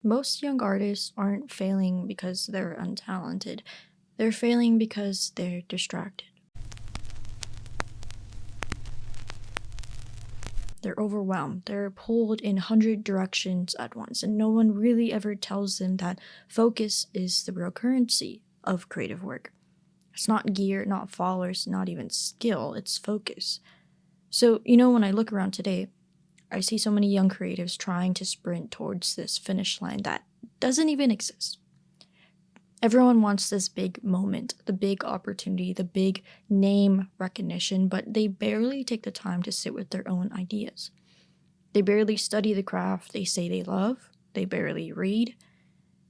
Most young artists aren't failing because they're untalented. They're failing because they're distracted. They're overwhelmed. They're pulled in 100 directions at once, and no one really ever tells them that focus is the real currency of creative work. It's not gear, not followers, not even skill, it's focus. So, when I look around today, I see so many young creatives trying to sprint towards this finish line that doesn't even exist. Everyone wants this big moment, the big opportunity, the big name recognition, but they barely take the time to sit with their own ideas. They barely study the craft they say they love, they barely read,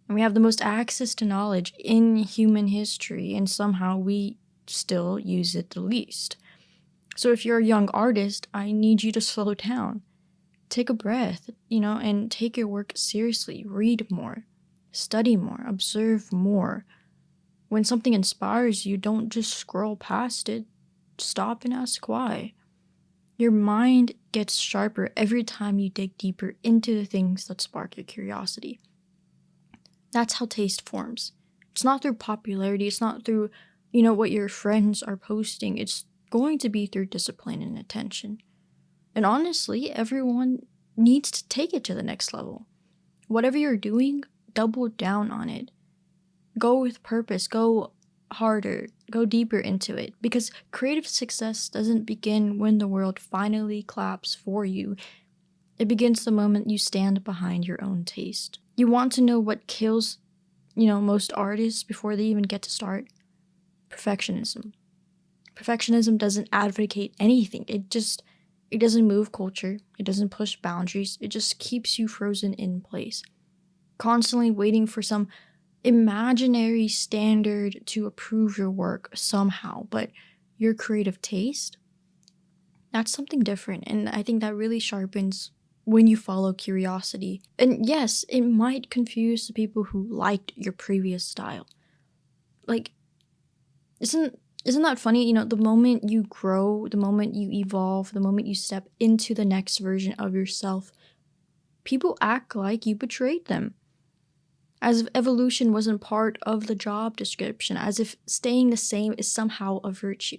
and we have the most access to knowledge in human history, and somehow we still use it the least. So if you're a young artist, I need you to slow down. Take a breath, and take your work seriously. Read more, study more, observe more. When something inspires you, don't just scroll past it. Stop and ask why. Your mind gets sharper every time you dig deeper into the things that spark your curiosity. That's how taste forms. It's not through popularity, it's not through, what your friends are posting. It's going to be through discipline and attention. And honestly, everyone needs to take it to the next level. Whatever you're doing, double down on it. Go with purpose, go harder, go deeper into it. Because creative success doesn't begin when the world finally claps for you. It begins the moment you stand behind your own taste. You want to know what kills, most artists before they even get to start? Perfectionism. Perfectionism doesn't advocate anything. It doesn't move culture. It doesn't push boundaries. It just keeps you frozen in place, constantly waiting for some imaginary standard to approve your work somehow. But your creative taste, that's something different. And I think that really sharpens when you follow curiosity. And yes, it might confuse the people who liked your previous style. Like, isn't that funny? The moment you grow, the moment you evolve, the moment you step into the next version of yourself, people act like you betrayed them. As if evolution wasn't part of the job description, as if staying the same is somehow a virtue.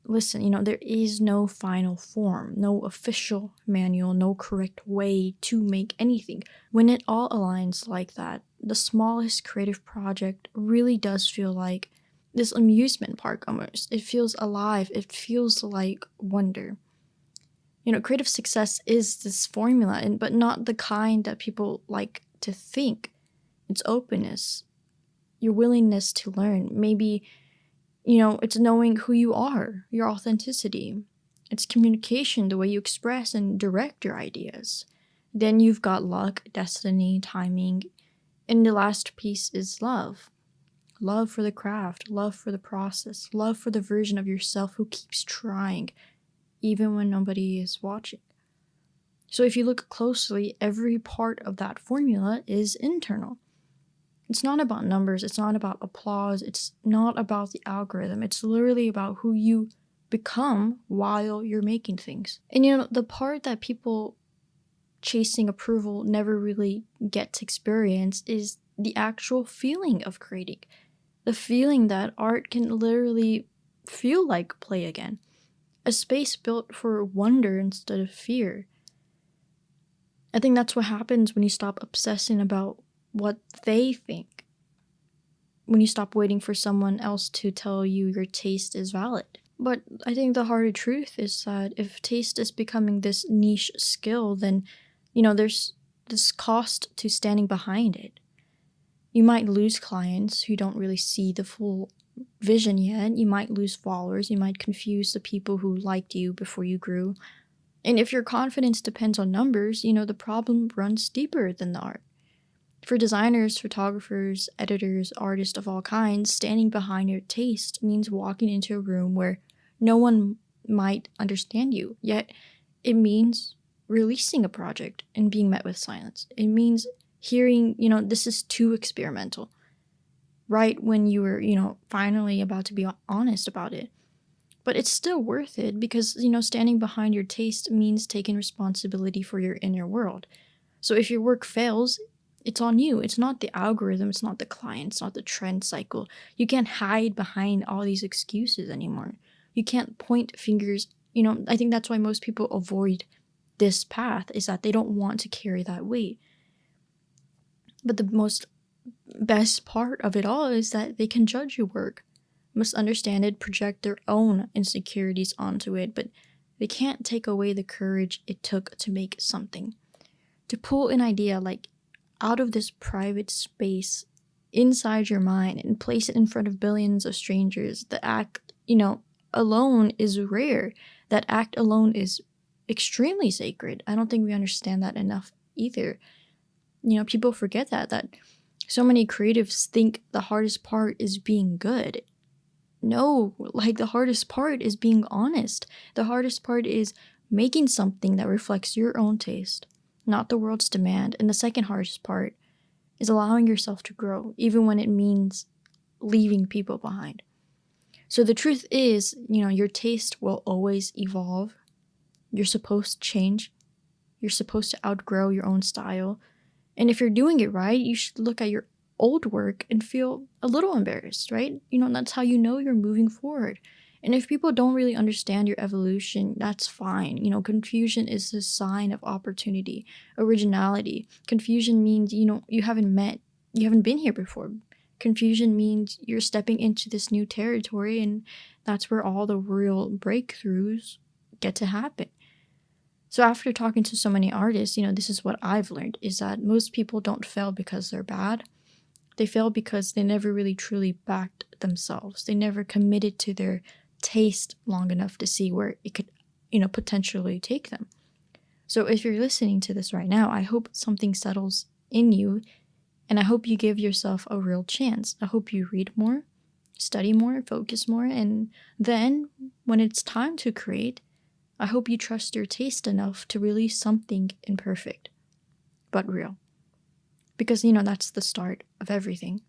Listen, there is no final form, no official manual, no correct way to make anything. When it all aligns like that, the smallest creative project really does feel like this amusement park almost. It feels alive. It feels like wonder. Creative success is this formula, but not the kind that people like to think. It's openness, your willingness to learn. Maybe, it's knowing who you are, your authenticity. It's communication, the way you express and direct your ideas. Then you've got luck, destiny, timing. And the last piece is love. Love for the craft, love for the process, love for the version of yourself who keeps trying, even when nobody is watching. So if you look closely, every part of that formula is internal. It's not about numbers, it's not about applause, it's not about the algorithm. It's literally about who you become while you're making things. And the part that people chasing approval never really get to experience is the actual feeling of creating. The feeling that art can literally feel like play again. A space built for wonder instead of fear. I think that's what happens when you stop obsessing about what they think. When you stop waiting for someone else to tell you your taste is valid. But I think the harder truth is that if taste is becoming this niche skill, then, there's this cost to standing behind it. You might lose clients who don't really see the full vision yet. You might lose followers. You might confuse the people who liked you before you grew. And if your confidence depends on numbers, the problem runs deeper than the art. For designers, photographers, editors, artists of all kinds, standing behind your taste means walking into a room where no one might understand you. Yet it means releasing a project and being met with silence. It means hearing, this is too experimental, right when you were, finally about to be honest about it. But it's still worth it because, standing behind your taste means taking responsibility for your inner world. So if your work fails, It's on you. It's not the algorithm, it's not the client, it's not the trend cycle. You can't hide behind all these excuses anymore. You can't point fingers. I think that's why most people avoid this path, is that they don't want to carry that weight. But the most best part of it all is that they can judge your work, misunderstand it, project their own insecurities onto it, but they can't take away the courage it took to make something. To pull an idea like out of this private space inside your mind and place it in front of billions of strangers, the act, alone is rare. That act alone is extremely sacred. I don't think we understand that enough either. People forget that so many creatives think the hardest part is being good. No, like the hardest part is being honest. The hardest part is making something that reflects your own taste, not the world's demand. And the second hardest part is allowing yourself to grow, even when it means leaving people behind. So the truth is, your taste will always evolve. You're supposed to change. You're supposed to outgrow your own style. And if you're doing it right, you should look at your old work and feel a little embarrassed, right? That's how you know you're moving forward. And if people don't really understand your evolution, that's fine. Confusion is a sign of opportunity, originality. Confusion means, you haven't been here before. Confusion means you're stepping into this new territory, and that's where all the real breakthroughs get to happen. So after talking to so many artists, this is what I've learned, is that most people don't fail because they're bad. They fail because they never really truly backed themselves. They never committed to their taste long enough to see where it could, potentially take them. So if you're listening to this right now, I hope something settles in you, and I hope you give yourself a real chance. I hope you read more, study more, focus more, and then when it's time to create, I hope you trust your taste enough to release something imperfect, but real. Because, that's the start of everything.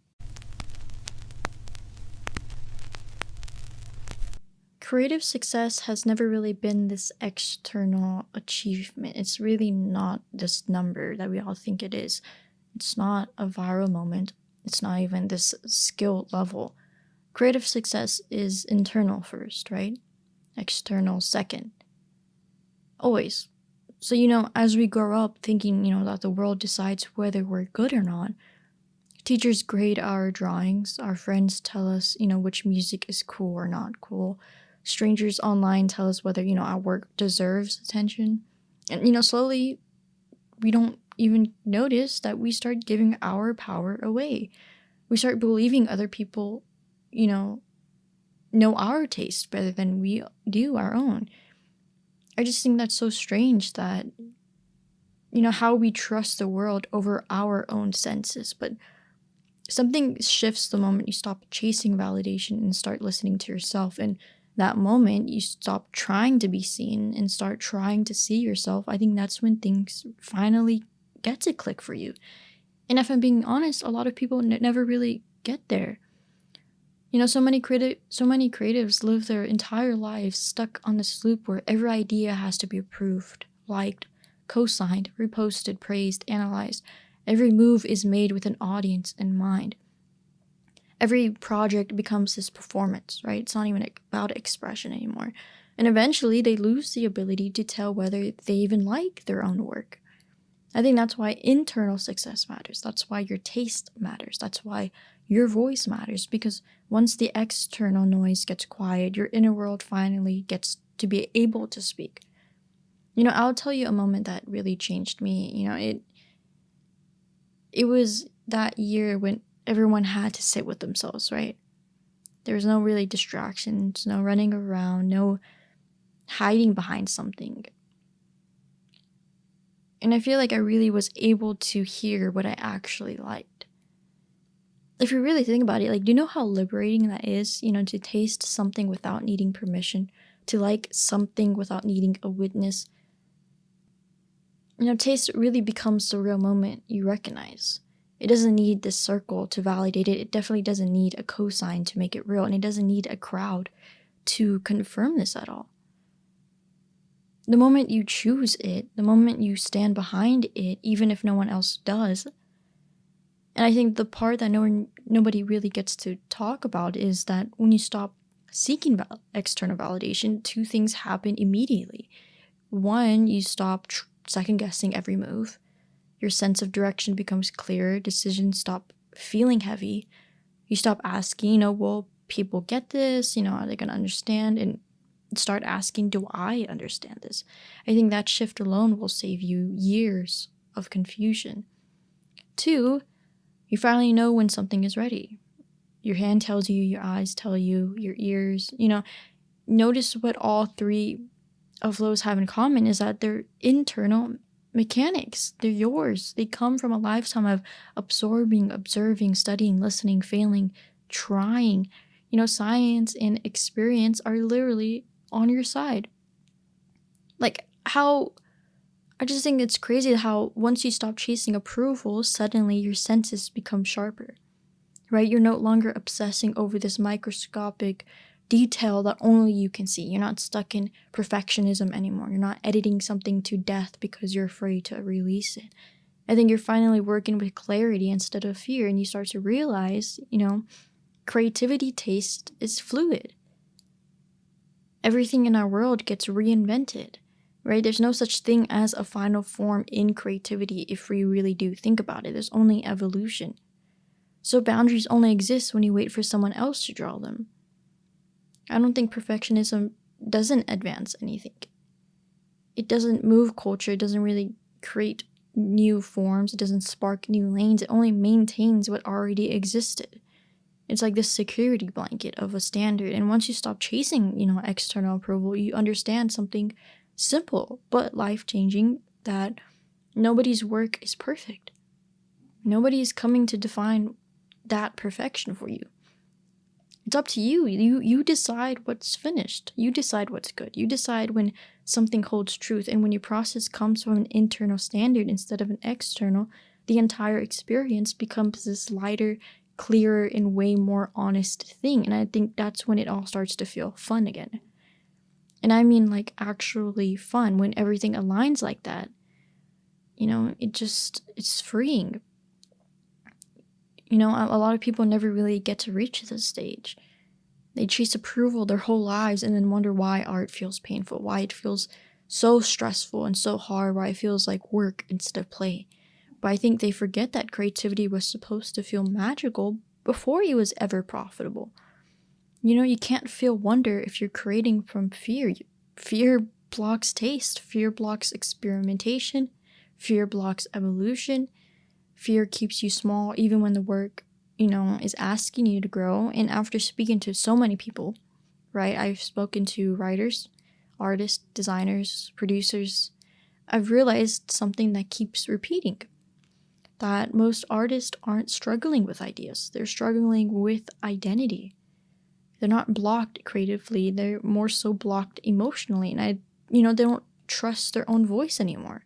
Creative success has never really been this external achievement. It's really not this number that we all think it is. It's not a viral moment. It's not even this skill level. Creative success is internal first, right? External second. Always. So, as we grow up thinking, that the world decides whether we're good or not, teachers grade our drawings, our friends tell us, which music is cool or not cool, strangers online tell us whether, our work deserves attention. And, slowly, we don't even notice that we start giving our power away. We start believing other people, know our taste better than we do our own. I just think that's so strange that, how we trust the world over our own senses. But something shifts the moment you stop chasing validation and start listening to yourself. And that moment you stop trying to be seen and start trying to see yourself. I think that's when things finally get to click for you. And if I'm being honest, a lot of people never really get there. So many creatives live their entire lives stuck on this loop where every idea has to be approved, liked, co-signed, reposted, praised, analyzed. Every move is made with an audience in mind. Every project becomes this performance, right? It's not even about expression anymore. And eventually they lose the ability to tell whether they even like their own work. I think that's why internal success matters. That's why your taste matters. That's why your voice matters, because once the external noise gets quiet, your inner world finally gets to be able to speak. I'll tell you a moment that really changed me. It was that year when everyone had to sit with themselves, right? There was no really distractions, no running around, no hiding behind something. And I feel like I really was able to hear what I actually liked. If you really think about it, do you know how liberating that is? To taste something without needing permission, to like something without needing a witness. Taste really becomes the real moment you recognize. It doesn't need this circle to validate it. It definitely doesn't need a cosign to make it real. And it doesn't need a crowd to confirm this at all. The moment you choose it, the moment you stand behind it, even if no one else does, And I think the part that nobody really gets to talk about is that when you stop seeking external validation, two things happen immediately. One, you stop second guessing every move. Your sense of direction becomes clearer. Decisions stop feeling heavy. You stop asking, will people get this? Are they going to understand? And start asking, do I understand this? I think that shift alone will save you years of confusion. Two, you finally know when something is ready. Your hand tells you, your eyes tell you, your ears, notice what all three of those have in common is that they're internal mechanics. They're yours. They come from a lifetime of absorbing, observing, studying, listening, failing, trying. Science and experience are literally on your side. I just think it's crazy how once you stop chasing approval, suddenly your senses become sharper, right? You're no longer obsessing over this microscopic detail that only you can see. You're not stuck in perfectionism anymore. You're not editing something to death because you're afraid to release it. I think you're finally working with clarity instead of fear, and you start to realize, creativity taste is fluid. Everything in our world gets reinvented, right? There's no such thing as a final form in creativity if we really do think about it. There's only evolution. So boundaries only exist when you wait for someone else to draw them. I don't think perfectionism doesn't advance anything. It doesn't move culture. It doesn't really create new forms. It doesn't spark new lanes. It only maintains what already existed. It's like this security blanket of a standard. And once you stop chasing, external approval, you understand something simple but life-changing, that nobody's work is perfect. Nobody is coming to define that perfection for you. It's up to you. You decide what's finished. You decide what's good. You decide when something holds truth. And when your process comes from an internal standard instead of an external, the entire experience becomes this lighter, clearer, and way more honest thing. And I think that's when it all starts to feel fun again. And I mean actually fun when everything aligns like that. It's freeing. A lot of people never really get to reach this stage. They chase approval their whole lives and then wonder why art feels painful, why it feels so stressful and so hard, why it feels like work instead of play. But I think they forget that creativity was supposed to feel magical before it was ever profitable. You can't feel wonder if you're creating from fear. Fear blocks taste. Fear blocks experimentation. Fear blocks evolution. Fear keeps you small even when the work, is asking you to grow. And after speaking to so many people, right? I've spoken to writers, artists, designers, producers. I've realized something that keeps repeating. That most artists aren't struggling with ideas. They're struggling with identity. They're not blocked creatively. They're more so blocked emotionally. And they don't trust their own voice anymore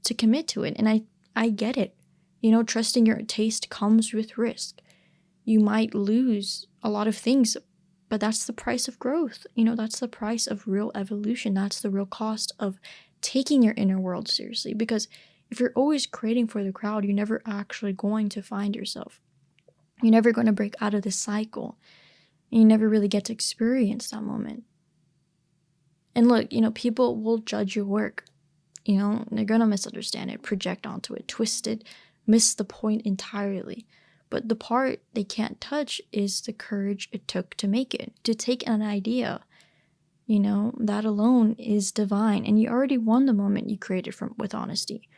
to commit to it. And I get it. Trusting your taste comes with risk. You might lose a lot of things, but that's the price of growth. That's the price of real evolution. That's the real cost of taking your inner world seriously. Because if you're always creating for the crowd, you're never actually going to find yourself. You're never going to break out of this cycle. And you never really get to experience that moment. And look, people will judge your work. They're going to misunderstand it, project onto it, twist it, miss the point entirely. But the part they can't touch is the courage it took to make it, to take an idea. That alone is divine. And you already won the moment you created with honesty.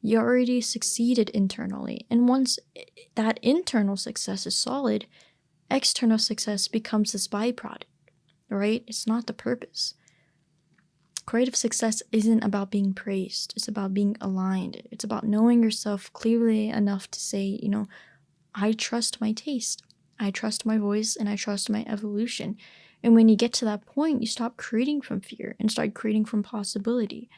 You already succeeded internally. And once that internal success is solid, external success becomes this byproduct, right? It's not the purpose. Creative success isn't about being praised. It's about being aligned. It's about knowing yourself clearly enough to say, I trust my taste. I trust my voice, and I trust my evolution. And when you get to that point, you stop creating from fear and start creating from possibility.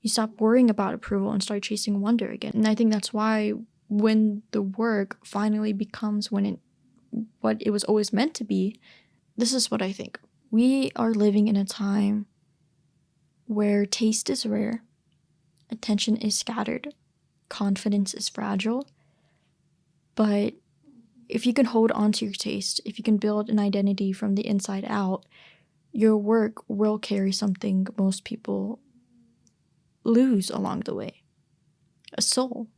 You stop worrying about approval and start chasing wonder again. And I think that's why when the work finally becomes what it was always meant to be, this is what I think. We are living in a time where taste is rare, attention is scattered, confidence is fragile, But if you can hold on to your taste, if you can build an identity from the inside out, your work will carry something most people lose along the way: a soul,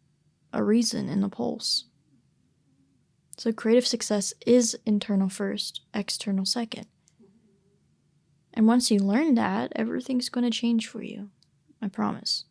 a reason, and a pulse. So creative success is internal first, external second. And once you learn that, everything's going to change for you. I promise.